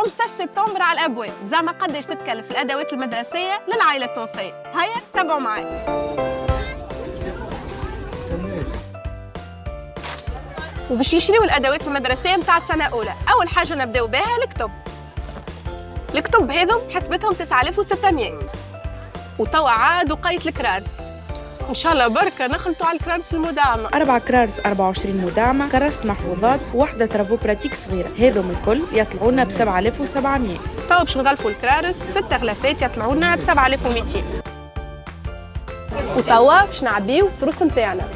15 سبتمبر على الابواب. زعما قداش تتكلف الادوات المدرسيه للعائله التونسيه؟ هيا تابعوا معايا. وباش نشريو الادوات المدرسيه نتاع السنه الاولى، اول حاجه نبداو بها الكتب هذم حسبتهم 9600. وتوا عاد وقيت الكرارس، ان شاء الله بركه نخلطوا على الكرارس المدعمه. 4 كرارس 24 مدعمه، كراسة محفوظات وواحده ترافو براتيك صغيره، هذم الكل يطلعوا لنا ب 7700. توا باش نغلفوا الكرارس 6 غلافات يطلعوا لنا ب 7200. وتوا باش نعبيو التروس نتاعنا.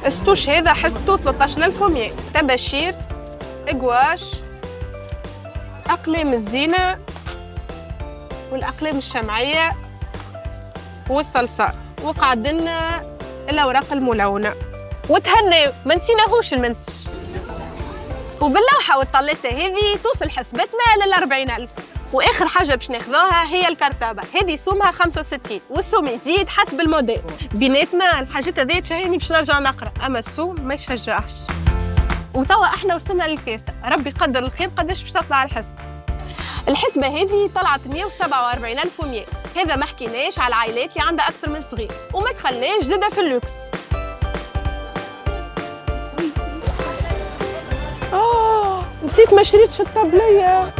الستوش هذا حسبته 13100. طباشير، اقواش، اقلام الزينه والاقلام الشمعيه والصلصال، وقعدنا الاوراق الملونه. وتهناو ما نسيناهوش المنسج. وباللوحه والطلاسه هذه توصل حسبتنا لل 40000. واخر حاجه باش ناخذوها هي الكرتابه، هذه سومها 65 والسوم يزيد حسب الموديل. بيناتنا الحاجات هذه تشهيني باش نرجع نقرا، اما السوم ما يشجعش. وتوا احنا وصلنا للكاسه، ربي يقدر الخير قداش باش تطلع الحسبه. الحسبه هذه طلعت 147100. هذا ما حكيناش على العائلات اللي عندها اكثر من صغير، وما دخلناش زاده في اللوكس. نسيت ما شريتش الطبليه.